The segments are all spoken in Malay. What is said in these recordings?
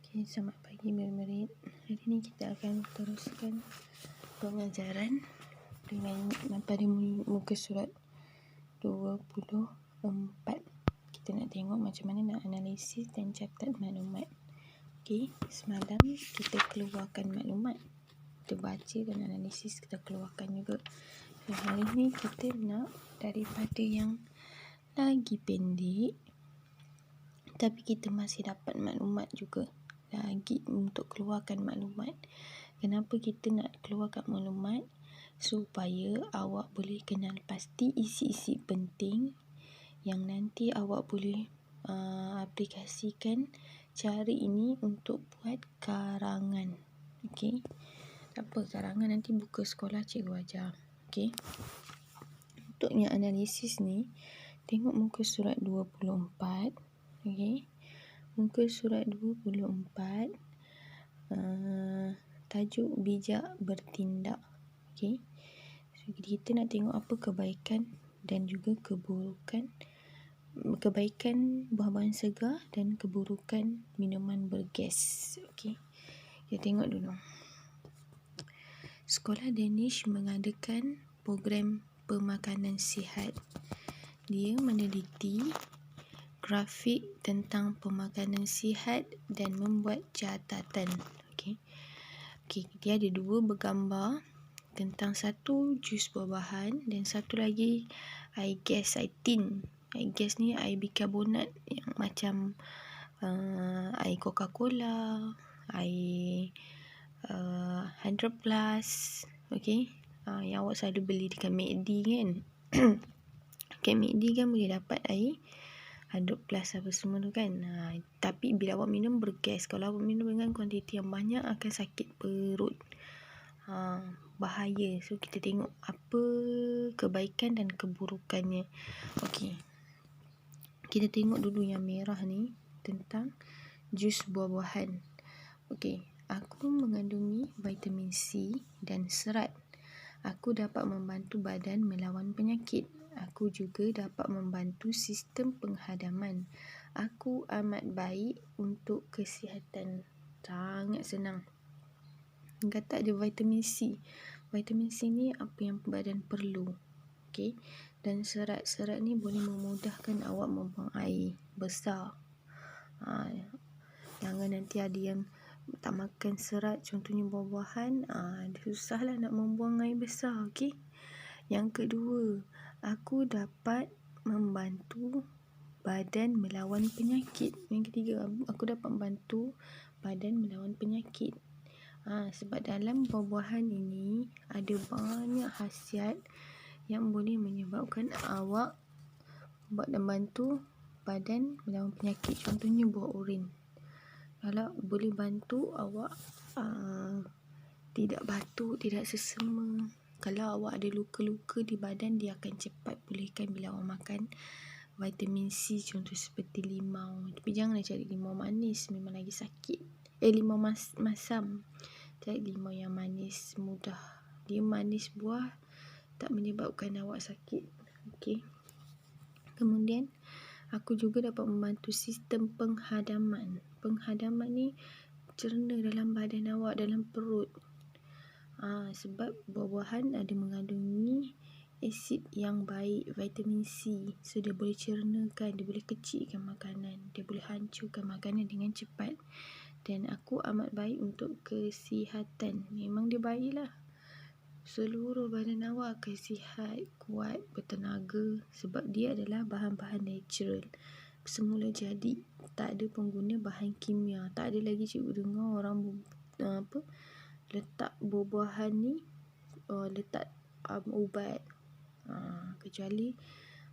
Okay, selamat pagi murid-murid. Hari ini kita akan teruskan pengajaran dengan pada muka surat 24. Kita nak tengok macam mana nak analisis dan catat maklumat. Okay, semalam kita keluarkan maklumat, kita baca dan analisis, kita keluarkan juga. So, hari ini kita nak daripada yang lagi pendek tapi kita masih dapat maklumat juga lagi untuk keluarkan maklumat. Kenapa kita nak keluarkan maklumat? Supaya awak boleh kenal pasti isi-isi penting yang nanti awak boleh aplikasikan cara ini untuk buat karangan. Okey. Apa karangan nanti buka sekolah cikgu ajar. Okey. Untuk yang analisis ni, tengok muka surat 24. Okey. Muka surat 24, tajuk bijak bertindak. Okey. So, kita nak tengok apa kebaikan dan juga keburukan. Kebaikan buah-buahan segar dan keburukan minuman bergas. Okey. Kita tengok dulu. Sekolah Danish mengadakan program pemakanan sihat. Dia meneliti grafik tentang pemakanan sihat dan membuat catatan. Okey. Dia ada dua bergambar tentang satu jus buah-buahan dan satu lagi air gas, air tin. Air gas ni air bikarbonat yang macam air Coca-Cola, air 100 plus. Okey. Yang awak selalu beli dekat McD kan. Dekat McD kan boleh dapat air 100 plus apa semua tu kan. Tapi bila awak minum bergas. Kalau awak minum dengan kuantiti yang banyak akan sakit perut. Bahaya. So kita tengok apa kebaikan dan keburukannya. Okey. Kita tengok dulu yang merah ni tentang jus buah-buahan. Okey. Aku mengandungi vitamin C dan serat. Aku dapat membantu badan melawan penyakit. Aku juga dapat membantu sistem penghadaman. Aku amat baik untuk kesihatan. Sangat senang. Kata ada vitamin C. Vitamin C ni apa yang badan perlu. Okey. Dan serat-serat ni boleh memudahkan awak membuang air besar. Jangan nanti ada yang tak makan serat, contohnya buah-buahan, susahlah nak membuang air besar. Okey. Yang kedua, aku dapat membantu badan melawan penyakit. Yang ketiga, aku dapat membantu badan melawan penyakit. Sebab dalam buah-buahan ini ada banyak khasiat yang boleh menyebabkan awak membantu badan melawan penyakit. Contohnya buah urin. Kalau boleh bantu awak tidak batuk, tidak sesama. Kalau awak ada luka-luka di badan, dia akan cepat pulihkan bila awak makan vitamin C, contoh seperti limau. Tapi janganlah cari limau manis, memang lagi sakit. Limau masam. Cari limau yang manis, mudah. Dia manis buah, tak menyebabkan awak sakit. Okey. Kemudian, aku juga dapat membantu sistem penghadaman. Penghadaman ni cerna dalam badan awak, dalam perut. Sebab buah-buahan ada mengandungi asid yang baik, vitamin C. So dia boleh cernakan, dia boleh kecilkan makanan, dia boleh hancurkan makanan dengan cepat. Dan aku amat baik untuk kesihatan. Memang dia baiklah. Seluruh badan awak akan sihat, kuat, bertenaga sebab dia adalah bahan-bahan natural. Semula jadi, tak ada pengguna bahan kimia. Tak ada lagi cikgu dengar orang letak buah-buahan ni letak ubat. Kecuali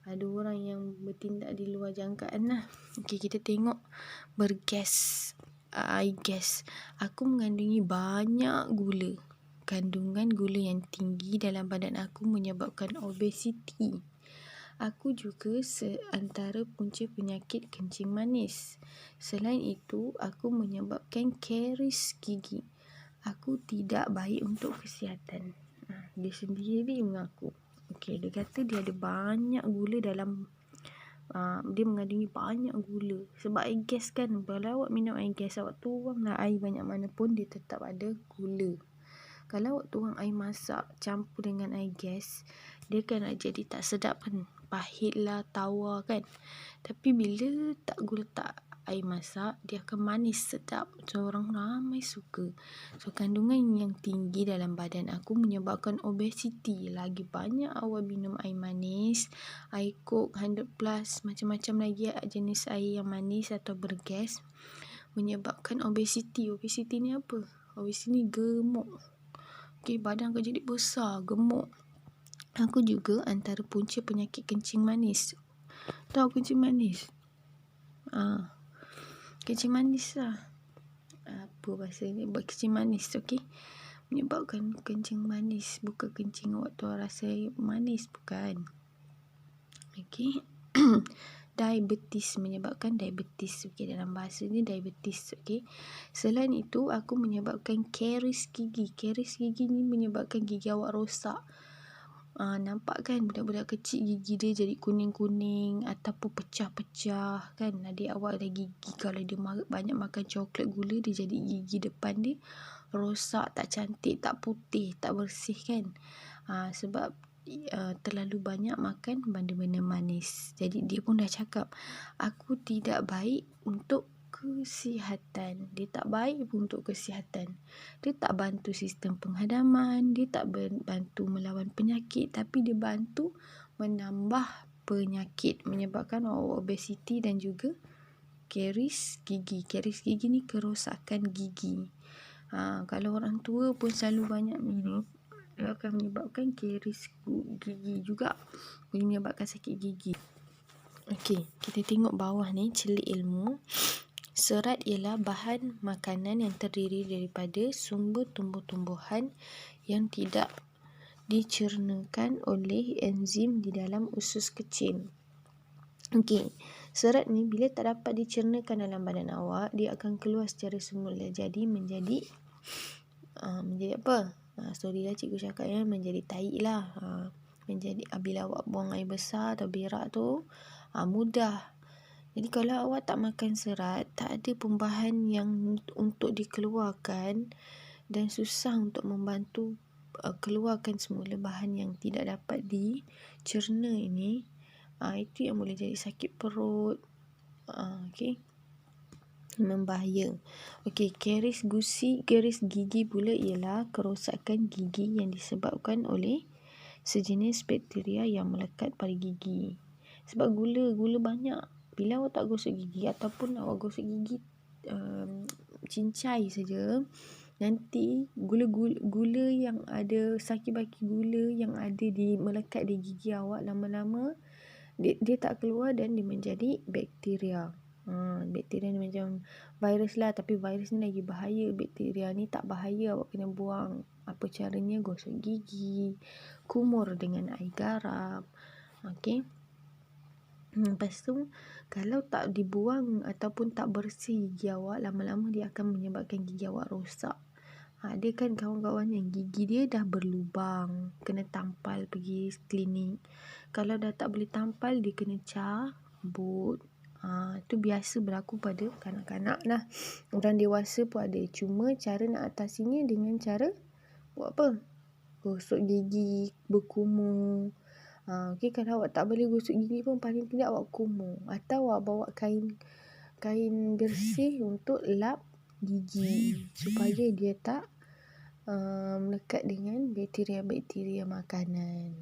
ada orang yang bertindak di luar jangkaan lah. Okey, kita tengok bergas, air gas. Aku mengandungi banyak gula. Kandungan gula yang tinggi dalam badan aku menyebabkan obesiti. Aku juga antara punca penyakit kencing manis. Selain itu, aku menyebabkan karies gigi. Aku tidak baik untuk kesihatan. Dia sendiri mengaku. Okey, dia kata dia ada banyak gula dalam dia mengandungi banyak gula. Sebab air gas kan, kalau awak minum air gas, awak tuanglah air banyak mana pun, dia tetap ada gula. Kalau awak tuang air masak campur dengan air gas, dia kan nak jadi tak sedap kan, pahit lah, tawar kan. Tapi bila gula tak air masak, dia akan manis, sedap. So orang ramai suka. So kandungan yang tinggi dalam badan aku menyebabkan obesiti. Lagi banyak awak minum air manis, air Coke 100 plus, macam-macam lagi jenis air yang manis atau bergas, menyebabkan obesiti. Obesiti ni apa? Obesiti ni gemuk. Badan akan jadi besar, gemuk. Aku juga antara punca penyakit kencing manis. Tahu kencing manis? Kencing manis lah. Apa bahasa ni? Buat kencing manis, menyebabkan kencing manis. Bukan kencing awak tu rasa manis, bukan. Diabetes, menyebabkan diabetes. Dalam bahasa ni diabetes. Selain itu, aku menyebabkan karies gigi. Karies gigi ni menyebabkan gigi awak rosak. Nampak kan budak-budak kecil gigi dia jadi kuning-kuning ataupun pecah-pecah kan. Adik awak ada gigi, kalau dia banyak makan coklat gula, dia jadi gigi depan dia rosak, tak cantik, tak putih, tak bersih kan. Sebab terlalu banyak makan benda-benda manis. Jadi dia pun dah cakap, aku tidak baik untuk kesihatan. Dia tak baik pun untuk kesihatan. Dia tak bantu sistem penghadaman, dia tak bantu melawan penyakit, tapi dia bantu menambah penyakit, menyebabkan obesiti dan juga karies gigi. Karies gigi ni kerosakan gigi. Kalau orang tua pun selalu banyak minum, dia akan menyebabkan karies gigi juga, menyebabkan sakit gigi. Kita tengok bawah ni, celik ilmu. Serat ialah bahan makanan yang terdiri daripada sumber tumbuh-tumbuhan yang tidak dicernakan oleh enzim di dalam usus kecil. Serat ni bila tak dapat dicernakan dalam badan awak, dia akan keluar secara semula. Jadi menjadi apa? Sorry lah cikgu cakap menjadi tahi lah. Menjadi bila awak buang air besar atau berak tu, mudah. Jadi kalau awak tak makan serat, tak ada pembahan yang untuk dikeluarkan dan susah untuk membantu keluarkan semula bahan yang tidak dapat dicerna ini, itu yang boleh jadi sakit perut. Membahaya. Karies gigi pula ialah kerosakan gigi yang disebabkan oleh sejenis bakteria yang melekat pada gigi. Sebab gula banyak. Bila awak tak gosok gigi ataupun awak gosok gigi cincai saja, nanti gula yang ada, saki-baki gula yang ada melekat di gigi awak, lama-lama dia tak keluar dan dia menjadi bakteria. Bakteria ni macam virus lah, tapi virus ni lagi bahaya. Bakteria ni tak bahaya, awak kena buang. Apa caranya? Gosok gigi, kumur dengan air garam. Lepas tu, kalau tak dibuang ataupun tak bersih gigi awak, lama-lama dia akan menyebabkan gigi awak rosak. Ada kan kawan-kawan yang gigi dia dah berlubang, kena tampal pergi klinik. Kalau dah tak boleh tampal, dia kena cabut. Itu biasa berlaku pada kanak-kanak lah. Orang dewasa pun ada. Cuma cara nak atasinya dengan cara buat apa? Gosok gigi, berkumur. Kalau awak tak boleh gosok gigi pun, paling tidak awak kumur, atau awak bawa kain bersih untuk lap gigi supaya dia tak melekat dengan bakteria-bakteria makanan.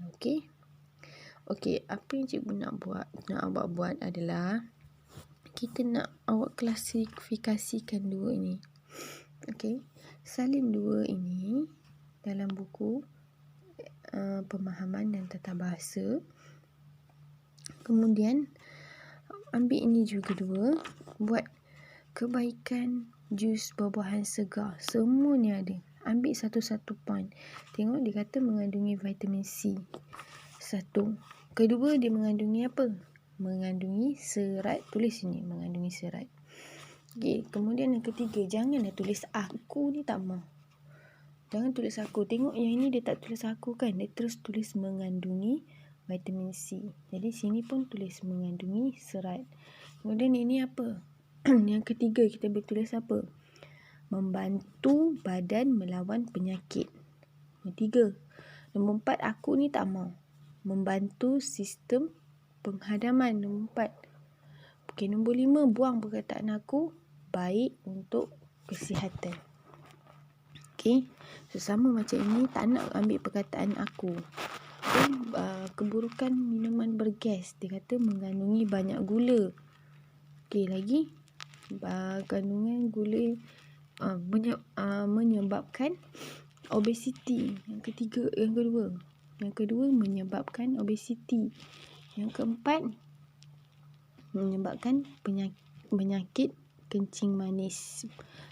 Apa yang cikgu nak awak buat adalah, kita nak awak klasifikasikan dua ini. Salin dua ini dalam buku pemahaman dan tata bahasa. Kemudian ambil ini juga dua, buat kebaikan jus buah-buahan segar. Semua ni ada. Ambil satu-satu point. Tengok dia kata mengandungi vitamin C. Satu. Kedua, dia mengandungi apa? Mengandungi serat. Tulis sini, mengandungi serat. Kemudian yang ketiga, janganlah tulis aku ni, tak mau. Jangan tulis aku. Tengok yang ini dia tak tulis aku kan. Dia terus tulis mengandungi vitamin C. Jadi sini pun tulis mengandungi serat. Kemudian ini apa? Yang ketiga kita boleh tulis apa? Membantu badan melawan penyakit. Yang tiga. Nombor 4 aku ni tak mau. Membantu sistem penghadaman. Nombor 4. Okey, nombor 5 buang perkataan aku baik untuk kesihatan. Okey, sama macam ini tak nak ambil perkataan aku. Dan keburukan minuman bergas, dia kata mengandungi banyak gula. Okey, lagi kandungan gula menyebabkan obesiti. Yang kedua menyebabkan obesiti. Yang keempat menyebabkan penyakit kencing manis.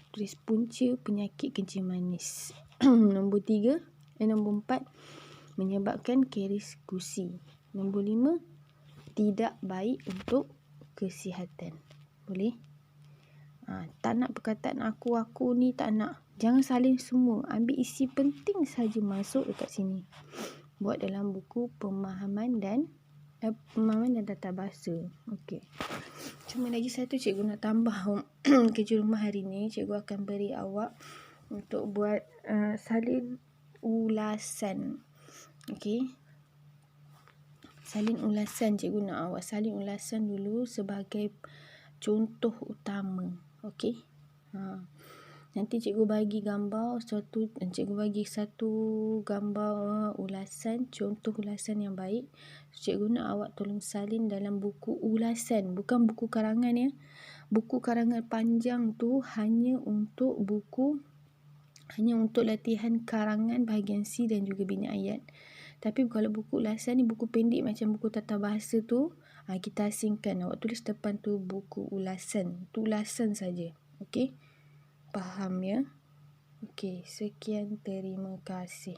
Tulis punca penyakit kencing manis. Nombor 4 menyebabkan karies gusi. Nombor 5 tidak baik untuk kesihatan. Boleh? Tak nak perkataan aku ni tak nak. Jangan salin semua. Ambil isi penting saja masuk dekat sini. Buat dalam buku pemahaman dan tata bahasa. Okey. Cuma lagi satu cikgu nak tambah kerja rumah hari ni. Cikgu akan beri awak untuk buat salin ulasan. Okey. Salin ulasan, cikgu nak awak salin ulasan dulu sebagai contoh utama. Okey. Nanti cikgu bagi gambar cikgu bagi satu gambar ulasan, contoh ulasan yang baik. Cikgu nak awak tolong salin dalam buku ulasan, bukan buku karangan ya. Buku karangan panjang tu hanya untuk latihan karangan bahagian C dan juga bina ayat. Tapi kalau buku ulasan ni buku pendek macam buku tata bahasa tu, kita asingkan. Awak tulis depan tu buku ulasan. Tu ulasan saja. Okey? Faham ya? Okey, sekian, terima kasih.